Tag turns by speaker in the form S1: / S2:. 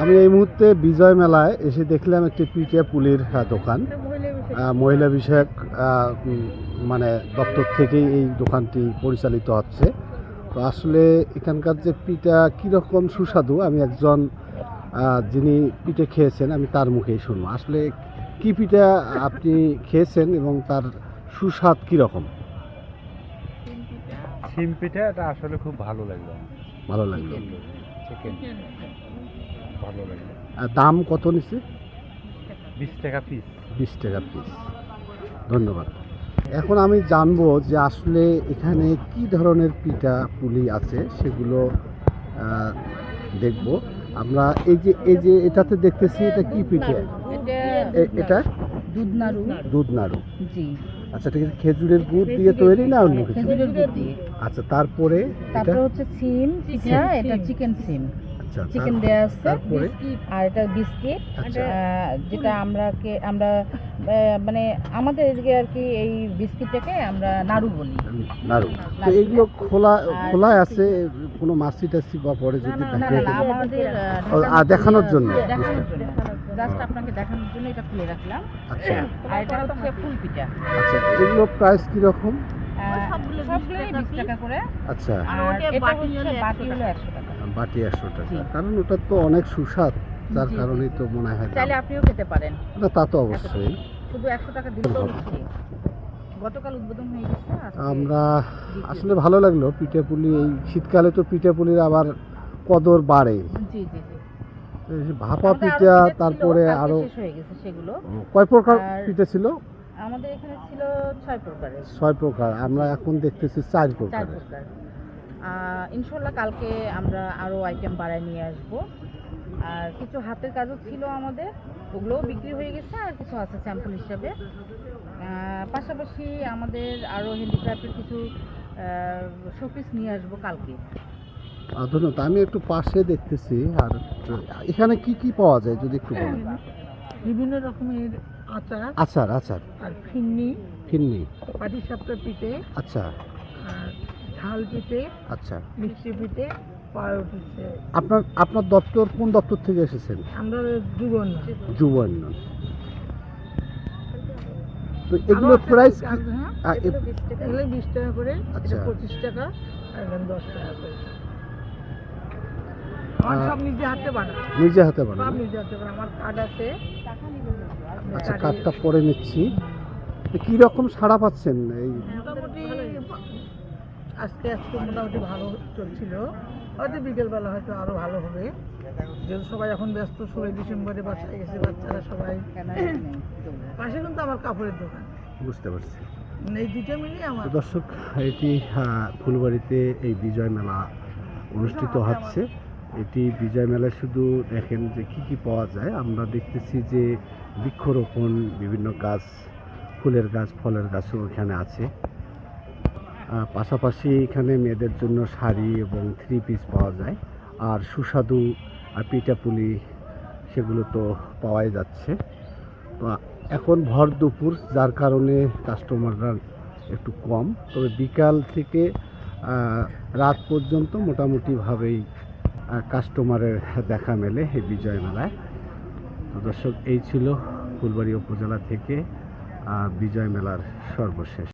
S1: আমি এই মুহূর্তে বিজয় মেলায় এসে দেখলাম একটি পিঠে পুলির দোকান। মহিলা বিষয়ক মানে দপ্তর থেকেই এই দোকানটি পরিচালিত হচ্ছে। তো আসলে এখানকার যে পিঠা কীরকম সুস্বাদু, আমি একজন যিনি পিঠে খেয়েছেন আমি তার মুখেই শুনবো। আসলে কী পিঠা আপনি খেয়েছেন এবং তার সুস্বাদ কীরকম?
S2: শিম পিঠা এটা আসলে খুব ভালো লাগলো আমার।
S1: ভালো লাগলো।
S2: চিকেন ভালো লাগলো।
S1: দাম কত নিচ্ছে?
S2: 20 টাকা পিস।
S1: 20 টাকা পিস। ধন্যবাদ। এখন আমি জানবো যে আসলে এখানে কি ধরনের পিঠা পুলি আছে সেগুলো দেখব আমরা। এই যে এটাতে দেখতেছি, এটা কি পিঠে? এটা
S3: দুধ নাড়ু।
S1: দুধ নাড়ু।
S3: জি।
S1: আচ্ছা, ঠিক আছে। খেজুরের গুড় দিয়ে তৈরি না অন্য কিছু?
S3: খেজুরের গুড় দিয়ে।
S1: আচ্ছা, তারপরে
S3: তারপরে হচ্ছে সিম পিঠা, এটা চিকেন সিম।
S1: আচ্ছা,
S3: চিকেন দেয়া আছে।
S1: তারপরে
S3: আর এটা বিস্কিট,
S1: আচ্ছা।
S3: যেটা আমরা মানে আমাদের এদিকে আর কি এই বিস্কিটটাকে আমরা নাড়ু বলি।
S1: নাড়ু। তো এগুলো খোলা আছে, কোনো মাছি টাছি বা পরে যদি থাকে?
S3: না, আমাদের
S1: দেখানোর জন্য।
S3: জাস্ট আপনাকে দেখানোর জন্য এটা খুলে রাখলাম।
S1: আচ্ছা।
S3: আর এটা হচ্ছে ফুল পিঠা।
S1: আচ্ছা, এগুলো প্রাইস কিরকম?
S3: সবগুলোই 20 টাকা করে।
S1: আচ্ছা।
S3: আর এটা হচ্ছে বাটি হলো 100 টাকা।
S1: বাটি 100 টাকা। কারণ ওটা তো অনেক সুস্বাদ, যার কারণেই তো মনে হয়।
S3: চাইলে আপনিও খেতে পারেন।
S1: না, তা তো অবশ্যই।
S3: শুধু 100 টাকা দিলেও হচ্ছে। গতকাল উদ্বোধন হয়ে গেছে।
S1: আমরা আসলে ভালো লাগলো পিঠে পুলি। এই শীতকালে তো পিঠে পুলির আবার কদর বাড়ে।
S3: জি জি জি।
S1: ভাপা পিঠা, তারপরে আরো
S3: শেষ হয়ে গেছে সেগুলো।
S1: কয় প্রকার পিঠে ছিল?
S3: আমাদের এখানে ছিল 6 প্রকারের।
S1: 6 প্রকার। আমরা এখন দেখতেছি 4 প্রকার।
S3: ইনশাল্লাহ কালকে আমরা আরো আইটেম বাড়ায় নিয়ে আসব। আর কিছু হাতের কাজও ছিল আমাদের, ওগুলোও বিক্রি হয়ে গেছে। আর কিছু আছে স্যাম্পল হিসাবে। পাশাপাশি আমাদের আরো হ্যান্ডিক্রাফটের কিছু শোপিস নিয়ে আসবো কালকে।
S1: ধন্যবাদ। আমি একটু পাশে দেখতেছি। আর এখানে কি কি পাওয়া যায় যদি একটু বলেন?
S4: বিভিন্ন রকমের আচার,
S1: আচার
S4: আর ফিন্নি,
S3: পাটিসাপটা পিঠে,
S1: আচ্ছা,
S4: আর ঝাল পিঠে,
S1: আচ্ছা,
S4: মিষ্টি পিঠে, পাউরুটি।
S1: আপনার দপ্তর কোন দপ্তর থেকে এসেছেন?
S4: আমরা
S1: যুব উন্নয়ন। তো এগুলো প্রাইস
S4: এগুলো 20 টাকা করে,
S1: আচ্ছা,
S4: 25 টাকা, আর 10 টাকা করে। আমার সব নিজে হাতে বানানো।
S1: নিজে হাতে বানানো।
S4: সব নিজে হাতে বানানো। আমার কার্ড আছে।
S1: আচ্ছা, কার্ডটা পরে নিচ্ছি। কি রকম সাড়া পাচ্ছেন? এই
S4: মোটামুটি আজকে মোটামুটি ভালো চলছিল। হয়তো বিকেলবেলা হয়তো আরো ভালো হবে, যেহেতু সবাই এখন ব্যস্ত। 16 ডিসেম্বরে বাসায় গেছে বাচ্চারা সবাই। পাশে কিন্তু আমার কাপড়ের দোকান।
S1: বুঝতে পারছি।
S4: এই দুটো মিলিয়ে আমার।
S1: দর্শক, এটি ফুলবাড়িতে এই বিজয় মেলা অনুষ্ঠিত হচ্ছে। এটি বিজয় মেলায় শুধু দেখেন যে কি কি পাওয়া যায়। আমরা দেখতেছি যে বৃক্ষরোপণ, বিভিন্ন গাছ, ফুলের গাছ, ফলের গাছও এখানে আছে। পাশাপাশি এখানে মেয়েদের জন্য শাড়ি এবং 3 পিস পাওয়া যায়। আর সুস্বাদু পিঠা পুলি সেগুলো তো পাওয়াই যাচ্ছে। তো এখন ভর দুপুর, যার কারণে কাস্টমাররা একটু কম। তবে বিকাল থেকে রাত পর্যন্ত মোটামুটিভাবেই কাস্টমারের দেখা মেলে এই বিজয় মেলায়। তো দর্শক, এই ছিল ফুলবাড়ি উপজেলা থেকে বিজয় মেলার সর্বশেষ।